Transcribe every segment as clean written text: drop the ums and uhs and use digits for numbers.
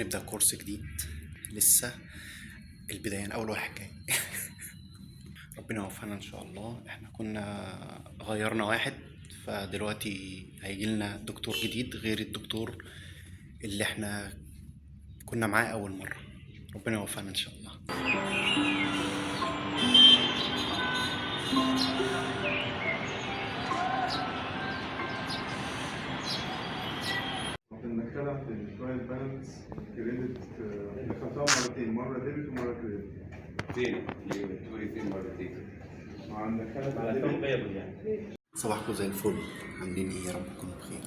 نبدأ كورس جديد. لسه البداية، أنا أول واحد جاي. ربنا يوفقنا إن شاء الله. إحنا كنا غيرنا واحد، فدلوقتي هيجيلنا دكتور جديد غير الدكتور اللي إحنا كنا معاه أول مرة. ربنا يوفقنا إن شاء الله. بندخلها في الترايل بالانس كريدت. دخلتها مرتين، مرة ديبت ومرة كريدت. زين توري مرتين مع ندخلها على ديبت. ثوب بيض يعني. صباحكم زي الفل، عاملين إيه؟ يا رب تكونوا بخير.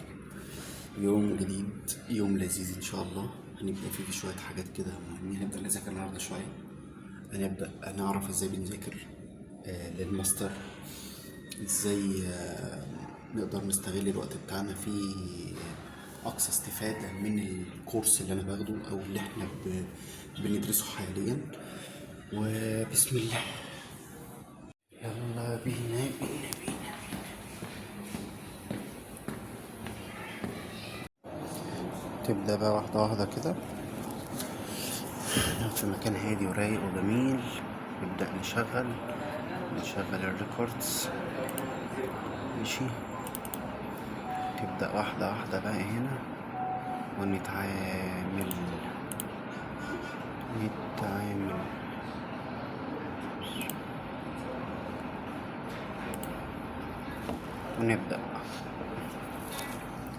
يوم جديد، يوم لذيذ إن شاء الله. هنبدأ فيه شوية حاجات كده مهمين. نبدأ نذاكر النهاردة شوية، هنبدأ نعرف ازاي بنذاكر للماستر، ازاي نقدر نستغل الوقت بتاعنا في أقصى استفادة من الكورس اللي أنا باخده أو اللي احنا بندرسه حاليا. وبسم الله، يلا بينا بينا بينا. تبدأ بقى واحدة واحدة كده، نقعد في مكان هادي ورايق وجميل. نبدأ نشغل الريكوردز. ماشي، تبدأ واحدة واحدة بقى هنا ونتعامل ونبدأ.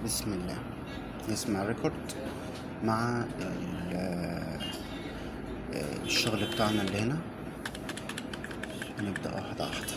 بسم الله، نسمع الريكورد مع الشغل بتاعنا اللي هنا. نبدأ واحدة واحدة.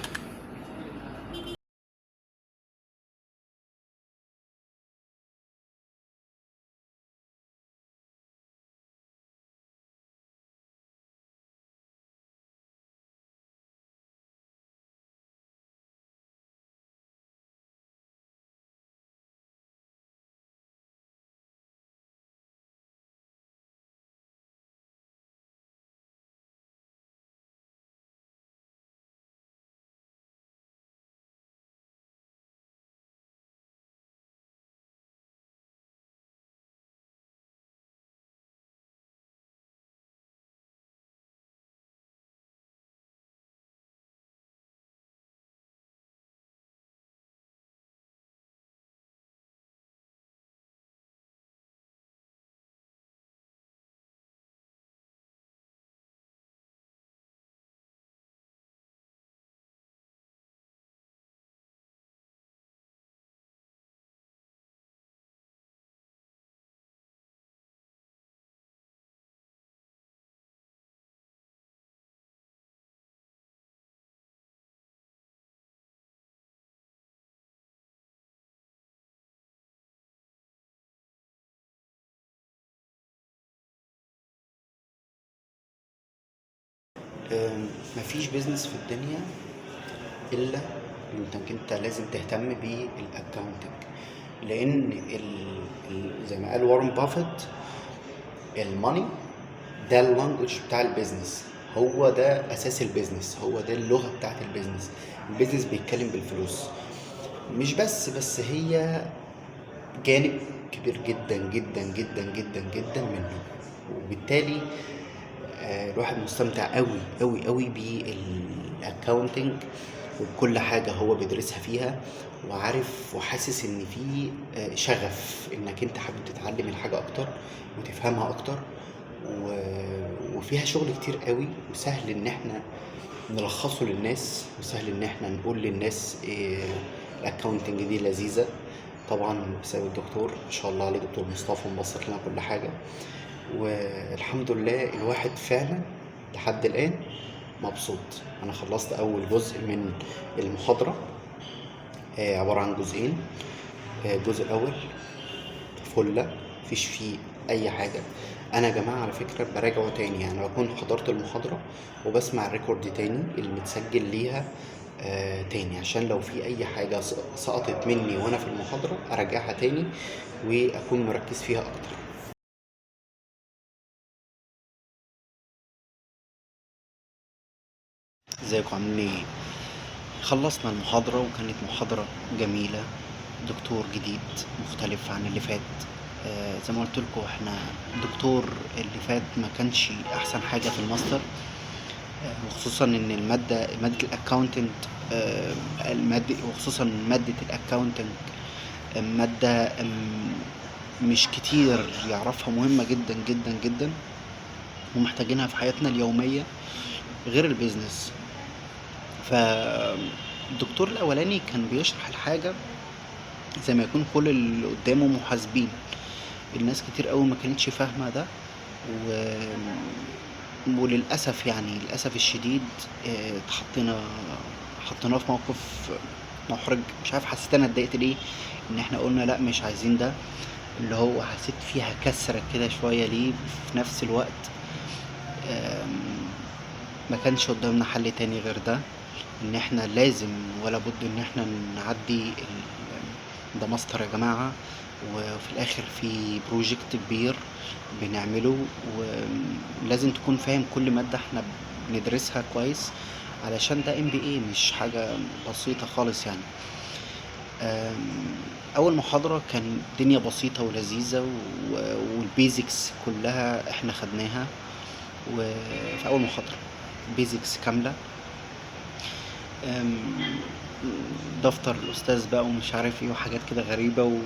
مفيش بيزنس في الدنيا الا انك انت لازم تهتم بالاكاونتنج، لان زي ما قال وارن بافيت، الماني ده اللانجوج بتاع البيزنس. هو ده اساس البيزنس، هو ده اللغه بتاعت البيزنس. البيزنس بيتكلم بالفلوس. مش بس هي جانب كبير جدا جدا جدا جدا جدا منه. وبالتالي الواحد مستمتع قوي قوي قوي بالاكاونتنج وبكل حاجة هو بيدرسها فيها، وعارف وحاسس ان في شغف انك انت حابب تتعلم الحاجة اكتر وتفهمها اكتر. وفيها شغل كتير قوي، وسهل ان احنا نلخصه للناس، وسهل ان احنا نقول للناس الاكاونتنج دي لذيذة. طبعا بسبب الدكتور ما شاء الله عليه، دكتور مصطفى مبسط لنا كل حاجة. والحمد لله الواحد فعلا لحد الآن مبسوط. أنا خلصت أول جزء من المحاضرة، عبارة عن جزئين. الجزء الأول فلة، مفيش فيه أي حاجة. أنا يا جماعة على فكرة براجعه تاني، يعني بكون حضرت المحاضرة وبسمع الريكورد تاني اللي متسجل ليها تاني، عشان لو في أي حاجة سقطت مني وأنا في المحاضرة أراجعها تاني وأكون مركز فيها أكتر. ازيكم عاملين ايه؟ خلصنا المحاضرة وكانت محاضرة جميلة. دكتور جديد مختلف عن اللي فات. زي ما قلت لكم احنا الدكتور اللي فات ما كانش احسن حاجه في الماستر، وخصوصا ان ماده الاكاونتنت، وخصوصا ماده الاكاونتنت ماده مش كتير يعرفها، مهمه جدا جدا جدا ومحتاجينها في حياتنا اليوميه غير البيزنس. فالدكتور الاولاني كان بيشرح الحاجه زي ما يكون كل اللي قدامه محاسبين. الناس كتير قوي ما كانتش فاهمه ده، و... وللاسف يعني للاسف الشديد حطيناه في موقف محرج. مش عارف، حسيت انا اتضايقت ليه ان احنا قلنا لا مش عايزين ده، اللي هو حسيت فيها كسرة كده شوية ليه. في نفس الوقت ما كانش قدامنا حل تاني غير ده، ان احنا لازم ولا بد ان احنا نعدي ده ماستر يا جماعة، وفي الاخر في بروجكت كبير بنعمله، ولازم تكون فاهم كل مادة احنا بندرسها كويس، علشان ده MBA مش حاجة بسيطة خالص يعني. اول محاضرة كان الدنيا بسيطة ولذيذة، والبيزكس كلها احنا خدناها، وفي اول محاضرة بيزكس كاملة، دفتر الاستاذ بقى ومش عارف ايه وحاجات كده غريبة،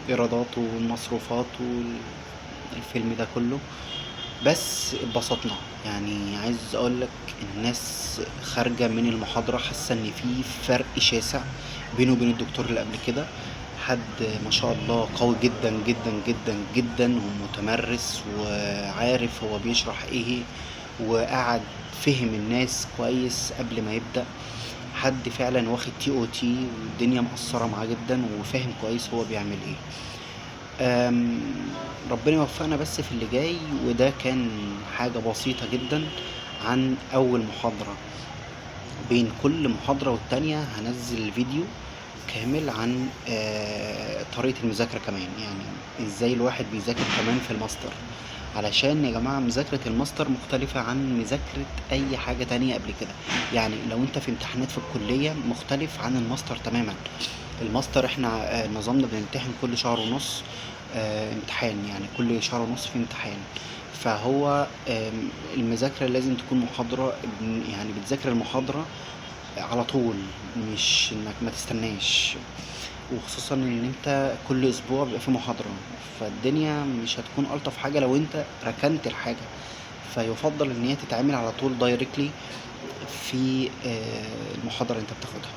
وايرادات والمصروفات والفيلم ده كله. بس اتبسطنا يعني. عايز اقولك الناس خارجة من المحاضرة حاسة ان في فرق شاسع بينه وبين الدكتور اللي قبل كده. حد ما شاء الله قوي جدا جدا جدا جدا ومتمرس وعارف هو بيشرح ايه، وقعد فهم الناس كويس قبل ما يبدأ. حد فعلا واخد TOT والدنيا مقصرة معاه جدا وفاهم كويس هو بيعمل ايه. ربنا يوفقنا بس في اللي جاي. وده كان حاجة بسيطة جدا عن أول محاضرة. بين كل محاضرة والتانية هنزل فيديو كامل عن طريقة المذاكرة كمان، يعني ازاي الواحد بيذاكر كمان في الماستر، علشان يا جماعة مذاكرة الماستر مختلفة عن مذاكرة أي حاجة تانية قبل كده. يعني لو انت في امتحانات في الكلية مختلف عن الماستر تماما. الماستر احنا نظامنا بنمتحن كل شهر ونص امتحان، يعني كل شهر ونص في امتحان. فهو المذاكرة لازم تكون محاضرة، يعني بتذاكر المحاضرة على طول، مش انك ما تستناش. وخصوصا ان انت كل اسبوع بيبقى في محاضرة، فالدنيا مش هتكون الطف حاجة لو انت ركنت الحاجة. فيفضل ان هي تتعمل على طول دايركتلي في المحاضرة اللي انت بتاخدها.